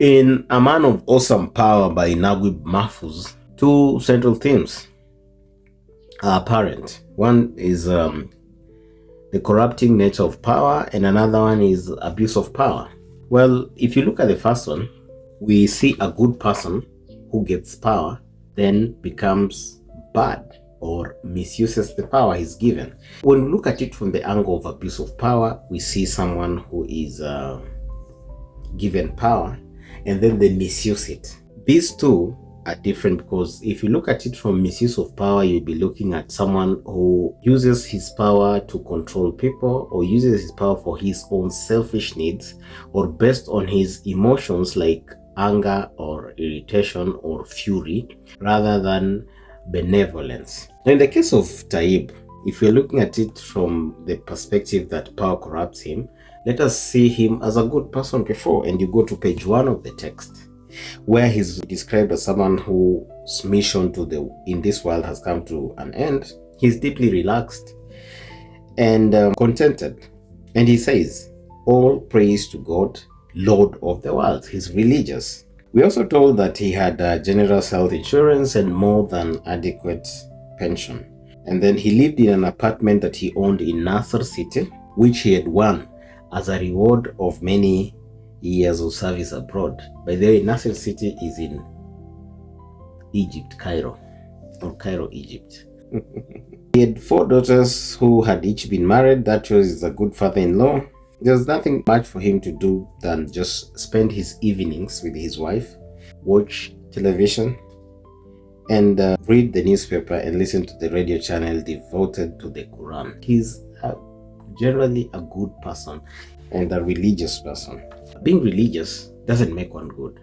In A Man of Awesome Power by Naguib Mahfouz, two central themes are apparent. One is the corrupting nature of power, and another one is abuse of power. Well, if you look at the first one, we see a good person who gets power, then becomes bad or misuses the power he's given. When we look at it from the angle of abuse of power, we see someone who is given power and then they misuse it. These two are different because if you look at it from misuse of power, you'll be looking at someone who uses his power to control people or uses his power for his own selfish needs or based on his emotions like anger or irritation or fury rather than benevolence. Now, in the case of Taib, if we're looking at it from the perspective that power corrupts him, let us see him as a good person before, and you go to page 1 of the text, where he's described as someone whose mission in this world has come to an end. He's deeply relaxed and contented, and he says, "All praise to God, Lord of the world." He's religious. We're also told that he had generous health insurance and more than adequate pension. And then he lived in an apartment that he owned in Nasser City, which he had won as a reward of many years of service abroad. By the way, Nasser City is in Egypt, Cairo, Egypt. He had 4 daughters who had each been married. That shows a good father-in-law. There's nothing much for him to do than just spend his evenings with his wife, watch television, and read the newspaper and listen to the radio channel devoted to the Quran. He's generally a good person and a religious person. Being religious doesn't make one good,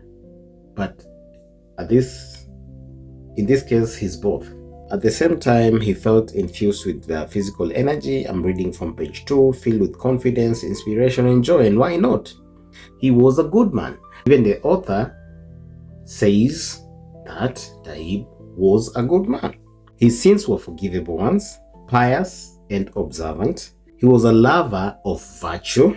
but in this case, he's both. At the same time, he felt infused with physical energy. I'm reading from page 2, filled with confidence, inspiration, and joy. And why not? He was a good man. Even the author says that Taib was a good man. His sins were forgivable ones, pious and observant. He was a lover of virtue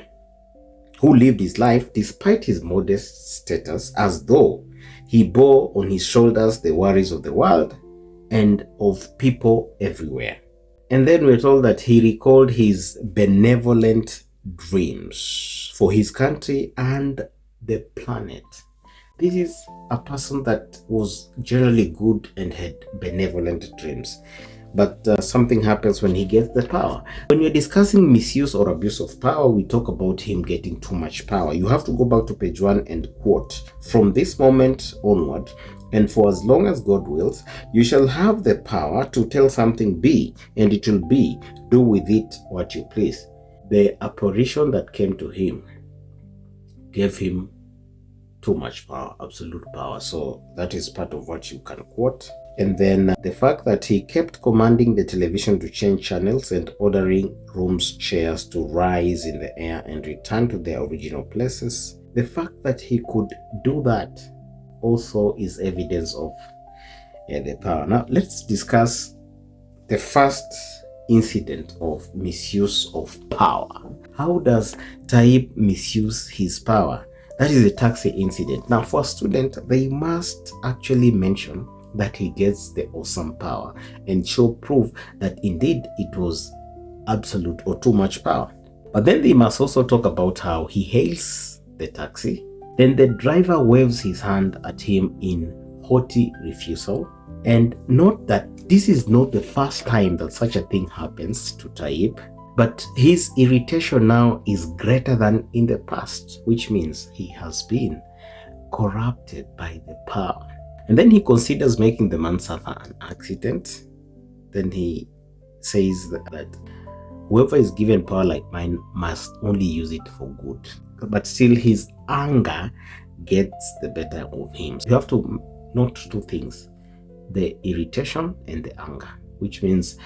who lived his life despite his modest status as though he bore on his shoulders the worries of the world and of people everywhere. And then we're told that he recalled his benevolent dreams for his country and the planet. This is a person that was generally good and had benevolent dreams. But something happens when he gets the power. When we're discussing misuse or abuse of power, we talk about him getting too much power. You have to go back to page 1 and quote, "From this moment onward, and for as long as God wills, you shall have the power to tell something be, and it will be. Do with it what you please." The apparition that came to him gave him too much power, absolute power. So that is part of what you can quote. And then the fact that he kept commanding the television to change channels and ordering rooms, chairs to rise in the air and return to their original places. The fact that he could do that also is evidence of the power. Now let's discuss the first incident of misuse of power. How does Taib misuse his power? That is a taxi incident. Now for a student, they must actually mention that he gets the awesome power and show proof that indeed it was absolute or too much power. But then they must also talk about how he hails the taxi. Then the driver waves his hand at him in haughty refusal. And note that this is not the first time that such a thing happens to Taib, but his irritation now is greater than in the past, which means he has been corrupted by the power. And then he considers making the man suffer an accident. Then he says that whoever is given power like mine must only use it for good. But still his anger gets the better of him. You have to note 2 things: the irritation and the anger, which means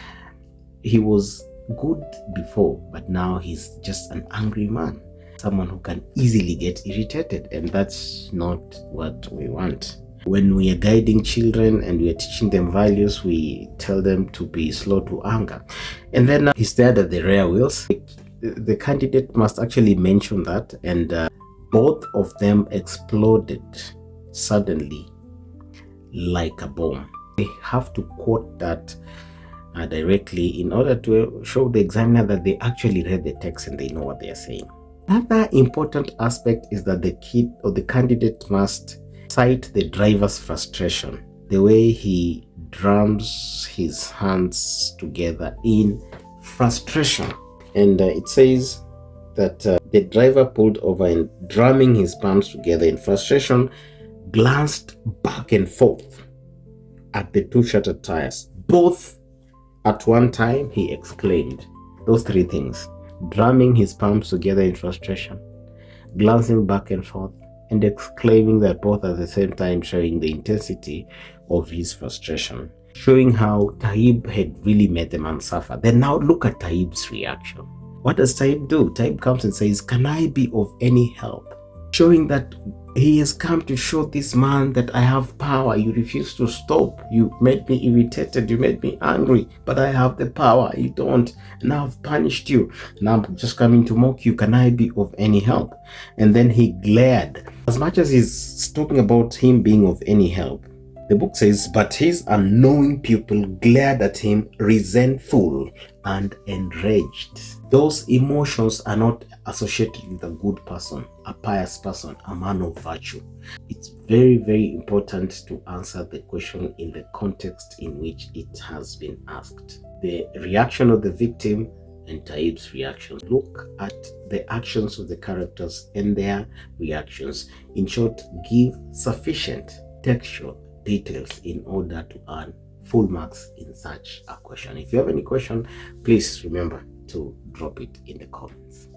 he was good before, but now he's just an angry man, someone who can easily get irritated, and that's not what we want. When we are guiding children and we are teaching them values, we tell them to be slow to anger. And then he stared at the rear wheels. The candidate must actually mention that and Both of them exploded suddenly like a bomb. They have to quote that directly in order to show the examiner that they actually read the text and they know what they are saying. Another important aspect is that the kid or the candidate must cite the driver's frustration, the way he drums his hands together in frustration. And it says that the driver pulled over and drumming his palms together in frustration, glanced back and forth at the two shattered tires. Both at one time, he exclaimed those three things: drumming his palms together in frustration, glancing back and forth, and exclaiming that both at the same time, showing the intensity of his frustration, showing how Taib had really made the man suffer. Then now look at Taib's reaction. What does Taib do? Taib comes and says, "Can I be of any help?" Showing that he has come to show this man that I have power. You refuse to stop. You made me irritated. You made me angry. But I have the power. You don't. Now I've punished you. Now I'm just coming to mock you. Can I be of any help? And then he glared. As much as he's talking about him being of any help, the book says, but his unknowing pupil glared at him, resentful and enraged. Those emotions are not associated with a good person, a pious person, a man of virtue. It's very, very important to answer the question in the context in which it has been asked. The reaction of the victim and Taib's reaction. Look at the actions of the characters and their reactions. In short, give sufficient textual details in order to earn full marks in such a question. If you have any question, please remember to drop it in the comments.